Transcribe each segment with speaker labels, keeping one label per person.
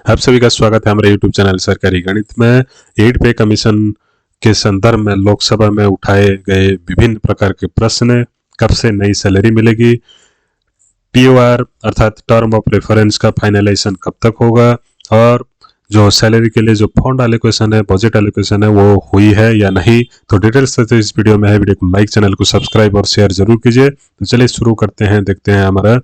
Speaker 1: आप सभी का स्वागत है हमारे YouTube चैनल सरकारी गणित में। 8 पे कमीशन के संदर्भ में लोकसभा में उठाए गए विभिन्न प्रकार के प्रश्न, कब से नई सैलरी मिलेगी, टीओआर अर्थात टर्म ऑफ रेफरेंस का फाइनलाइजेशन कब तक होगा, और जो सैलरी के लिए जो फंड एलोकेशन है, बजट एलोकेशन है, वो हुई है या नहीं। तो डिटेल्स तो इस वीडियो में है। वीडियो को लाइक, चैनल को सब्सक्राइब और शेयर जरूर कीजिए। तो चलिए शुरू करते हैं, देखते हैं हमारा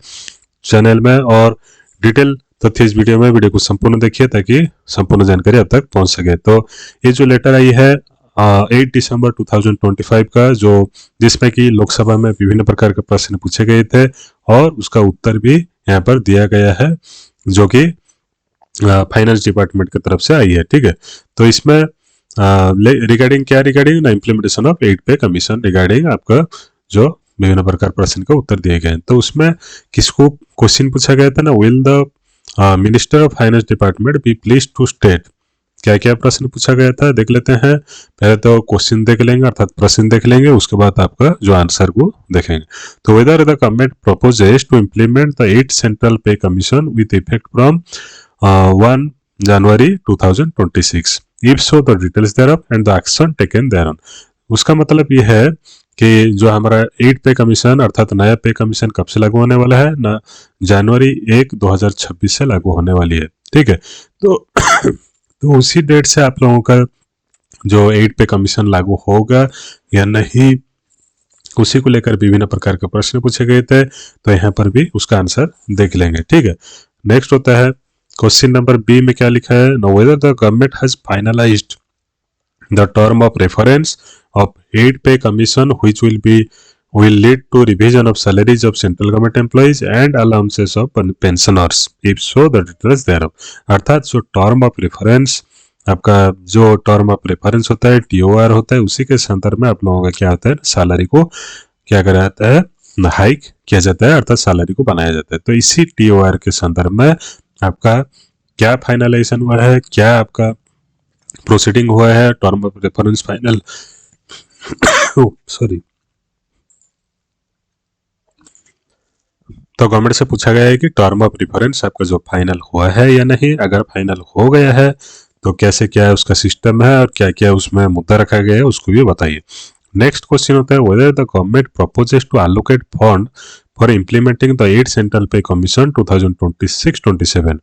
Speaker 1: चैनल में और डिटेल तथ्य इस वीडियो को संपूर्ण देखिए ताकि संपूर्ण जानकारी अब तक पहुंच सके। तो ये जो लेटर आई है 8 दिसंबर 2025 का, जो जिसमें कि लोकसभा में विभिन्न प्रकार के प्रश्न पूछे गए थे और उसका उत्तर भी यहाँ पर दिया गया है, जो कि फाइनेंस डिपार्टमेंट की तरफ से आई है। ठीक है, तो इसमें रिगार्डिंग ना implementation of 8 pay commission, regarding आपका जो विभिन्न प्रकार प्रश्न का उत्तर दिए गए। तो उसमें किसको क्वेश्चन पूछा गया था ना, will the minister of finance department be please to state, क्या क्या प्रश्न पूछा गया था देख लेते हैं। पहले तो क्वेश्चन देख लेंगे अर्थात प्रश्न देख लेंगे, उसके बाद आपका जो आंसर को देखेंगे। तो whether the government proposes to implement the 8 central pay commission with effect from 1 January 2026, if so the details thereof and the action taken thereon। उसका मतलब ये है कि जो हमारा 8 पे कमीशन अर्थात नया पे कमीशन कब से लागू होने वाला है ना, जनवरी 1 2026 से लागू होने वाली है। ठीक है, तो उसी डेट से आप लोगों का जो 8 पे कमीशन लागू होगा या नहीं, उसी को लेकर विभिन्न प्रकार के प्रश्न पूछे गए थे। तो यहाँ पर भी उसका आंसर देख लेंगे। ठीक है, नेक्स्ट होता है क्वेश्चन नंबर बी में क्या लिखा है, know whether the government has finalised the term of reference of 8 pay commission which will lead to revision of salaries of central government employees and allowances of pensioners, if so the details thereof। अर्थात जो term of reference, आपका जो term of reference होता है, TOR होता है, उसी के संदर्भ में आप लोगों का क्या होता है, सैलरी को क्या करा जाता है, हाइक किया जाता है अर्थात सैलरी को बनाया जाता है। तो इसी टीओआर के संदर्भ में आपका क्या फाइनलाइजेशन हुआ है, क्या आपका प्रोसीडिंग हुआ है, term of reference final sorry. तो गवर्नमेंट से पूछा गया है कि टर्म ऑफ रेफरेंस आपका जो फाइनल हुआ है या नहीं। अगर फाइनल हो गया है तो कैसे क्या है उसका सिस्टम है और क्या क्या उसमें मुद्दा रखा गया है उसको भी बताइए। नेक्स्ट क्वेश्चन होता है whether the government proposes to allocate fund for implementing the 8 central pay commission 2026-27।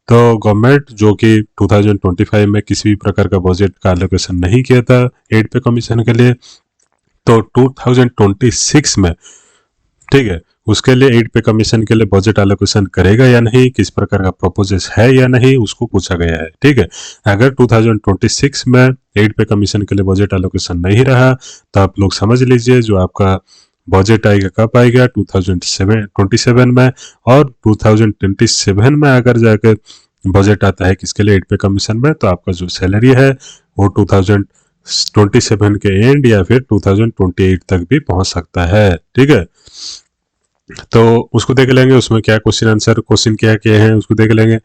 Speaker 1: तो गवर्नमेंट जो कि 2025 में किसी भी प्रकार का बजट का एलोकेशन नहीं किया था 8 पे कमीशन के लिए, तो 2026 में, ठीक है, उसके लिए 8 पे कमीशन के लिए बजट एलोकेशन करेगा या नहीं, किस प्रकार का प्रपोजेस है या नहीं, उसको पूछा गया है। ठीक है, अगर 2026 में 8 पे कमीशन के लिए बजट एलोकेशन नहीं रहा तो आप लोग समझ लीजिए जो आपका बजट आएगा कब आएगा, 2027 में। और 2027 में अगर जाकर बजट आता है किसके लिए, 8 पे कमीशन में, तो आपका जो सैलरी है वो 2027 के एंड या फिर 2028 तक भी पहुंच सकता है। ठीक है, तो उसको देख लेंगे, उसमें क्या क्वेश्चन आंसर क्वेश्चन क्या क्या है उसको देख लेंगे।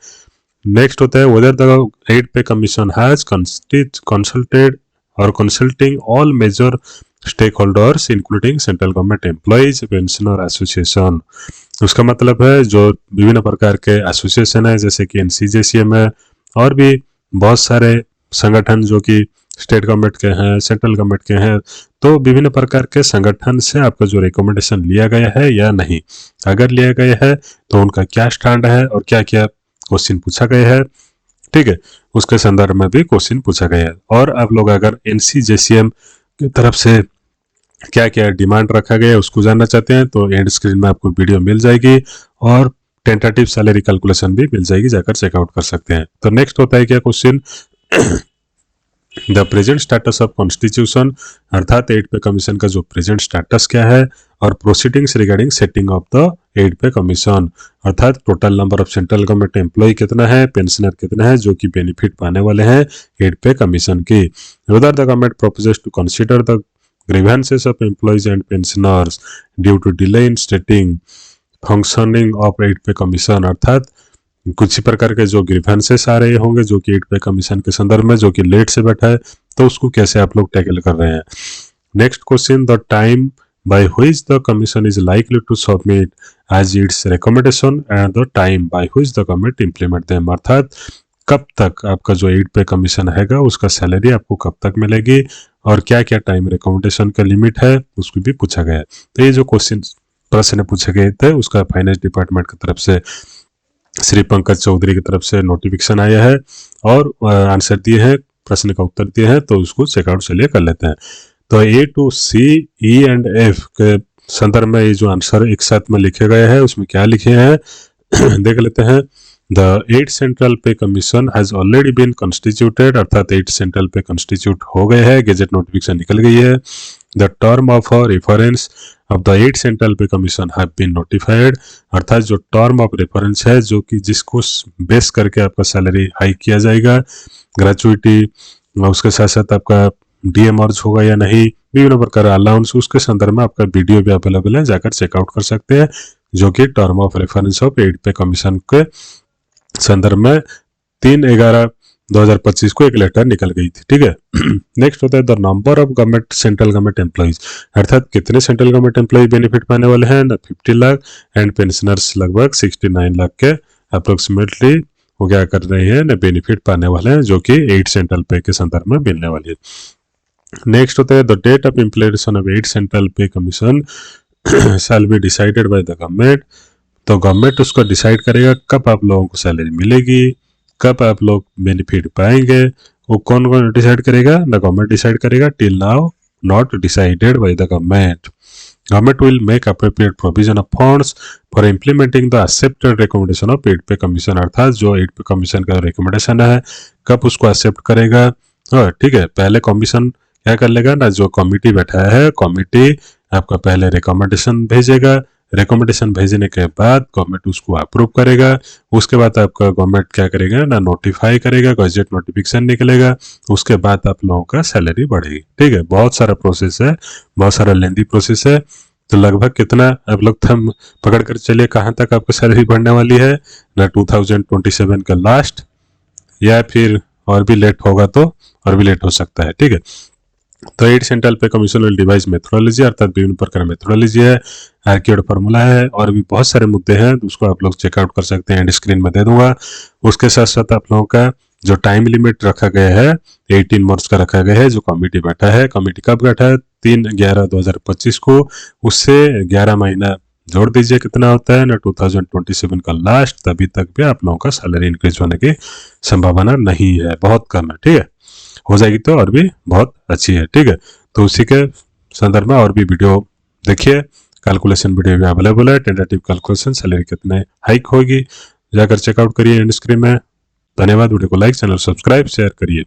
Speaker 1: नेक्स्ट होता है whether the 8 pay commission has consulted और consulting all major stakeholders including central government employees pensioner association. उसका मतलब है जो विभिन्न प्रकार के एसोसिएशन है जैसे कि NCJCM है और भी बहुत सारे संगठन जो कि स्टेट गवर्नमेंट के हैं, सेंट्रल गवर्नमेंट के हैं, तो विभिन्न प्रकार के संगठन से आपका जो रिकमेंडेशन लिया गया है या नहीं, अगर लिया गया है तो उनका क्या स्टैंड है और क्या क्या क्वेश्चन पूछा गया है। ठीक है, उसके संदर्भ में भी क्वेश्चन पूछा गया है। और आप लोग अगर NCJCM की तरफ से क्या क्या डिमांड रखा गया है उसको जानना चाहते हैं तो एंड स्क्रीन में आपको वीडियो मिल जाएगी और टेंटेटिव सैलरी कैलकुलेशन भी मिल जाएगी, जाकर चेकआउट कर सकते हैं। तो नेक्स्ट होता है क्या question, the present status of constitution, अर्थात 8 पे कमीशन का जो प्रेजेंट स्टेटस क्या है, और proceedings regarding setting of the 8 pay commission, अर्थात total number of central government employee कितना है, पेंशनर कितना है जो कि बेनिफिट पाने वाले हैं 8 पे कमीशन की। Whether the government proposes to consider the grievances of employees and pensioners due to delay in stating functioning of 8 pay commission, अर्थात कुछ ही प्रकार के जो ग्रीवेंसेस आ रहे होंगे जो कि 8 पे कमीशन के संदर्भ में जो कि लेट से बैठा है, तो उसको कैसे आप लोग टैकल कर रहे हैं। Next question, the time by which the commission is likely to submit as its recommendation and the time by which the government implement them, अर्थात कब तक आपका जो 8 पे कमीशन हैगा उसका सैलरी आपको कब तक मिलेगी, और क्या क्या टाइम रिकमेंडेशन का लिमिट है उसको भी पूछा गया है। तो ये जो प्रश्न पूछे गए थे उसका फाइनेंस डिपार्टमेंट की तरफ से श्री पंकज चौधरी की तरफ से नोटिफिकेशन आया है और आंसर दिए हैं, प्रश्न का उत्तर दिए हैं, तो उसको चेकआउट चलिए कर लेते हैं। तो A to C E and F के संदर्भ में ये जो आंसर एक साथ में लिखे गए हैं उसमें क्या लिखे हैं देख लेते हैं। The 8 central pay commission has already been constituted, अर्थात 8 सेंट्रल पे कॉन्स्टिट्यूट हो गए हैं, गेजेट नोटिफिकेशन निकल गई है। The term of reference of the 8 central pay commission have been notified, अर्थात जो टर्म ऑफ रेफरेंस है जो कि जिसको बेस करके आपका सैलरी हाइक किया जाएगा, ग्रेचुइटी, उसके साथ साथ आपका डीएमआर्ज होगा या नहीं, विभिन्न प्रकार अलाउंस, उसके संदर्भ में आपका वीडियो भी अवेलेबल है, जाकर चेकआउट कर सकते हैं, जो कि term of reference of 8 pay commission के संदर्भ में 3/11/2025 को एक लेटर निकल गई थी। ठीक है। नेक्स्ट होता है the number of government central government employees, अर्थात कितने सेंट्रल गवर्नमेंट एम्प्लॉय बेनिफिट पाने वाले हैं, 50 लाख एंड पेंशनर्स लगभग 69 लाख के अप्रोक्सीमेटली वो क्या कर रहे हैं ना बेनिफिट पाने वाले हैं, जो कि 8 सेंट्रल पे के संदर्भ में मिलने वाली है। नेक्स्ट होता है the date of implementation of 8 central pay commission shall be decided by the government, तो गवर्नमेंट उसको डिसाइड करेगा कब आप लोगों को सैलरी मिलेगी, कब आप लोग बेनिफिट पाएंगे, वो कौन कौन डिसाइड करेगा, द गवर्नमेंट डिसाइड करेगा, till now not decided by the government. Government will make appropriate provision of funds for implementing the accepted recommendation of 8 pay commission, अर्थात जो 8 पे कमीशन का रिकमेंडेशन है कब उसको एक्सेप्ट करेगा। ठीक है, पहले कमीशन क्या कर लेगा ना, जो कमिटी बैठा है कमिटी आपका पहले रिकमेंडेशन भेजेगा, रिकमेंडेशन भेजने के बाद गवर्नमेंट उसको अप्रूव करेगा, उसके बाद आपका गवर्नमेंट क्या करेगा ना नोटिफाई करेगा, गजेट नोटिफिकेशन निकलेगा, उसके बाद आप लोगों का सैलरी बढ़ेगी। ठीक है, बहुत सारा प्रोसेस है, बहुत सारा लेंदी प्रोसेस है। तो लगभग कितना आप लोग थम पकड़ कर चलिए कहाँ तक आपको सैलरी बढ़ने वाली है ना, 2027 का लास्ट, या फिर और भी लेट होगा तो और भी लेट हो सकता है। ठीक है, तो 8 central pay commission will device methodology, अर्थात विभिन्न प्रकार मेथोडोलॉजी है, आर्किड फार्मूला है, और भी बहुत सारे मुद्दे हैं, उसको आप लोग चेकआउट कर सकते हैं, एंड स्क्रीन में दे दूंगा। उसके साथ साथ आप लोगों का जो टाइम लिमिट रखा गया है 18 मंथ्स का रखा गया है, जो कमेटी बैठा है, कमेटी कब बैठा है 3/11/2025 को, उससे 11 महीना जोड़ दीजिए कितना होता है ना 2027 का लास्ट, तभी तक भी आप लोगों का सैलरी इंक्रीज होने की संभावना नहीं है, बहुत कम है। ठीक है, हो जाएगी तो और भी बहुत अच्छी है। ठीक है, तो उसी के संदर्भ में और भी वीडियो देखिए, कैलकुलेशन वीडियो भी अवेलेबल है, टेंटेटिव कैलकुलेशन सैलरी कितने हाइक होगी, जाकर चेकआउट करिए एंड स्क्रीन में। धन्यवाद, वीडियो को लाइक, चैनल सब्सक्राइब, शेयर करिए।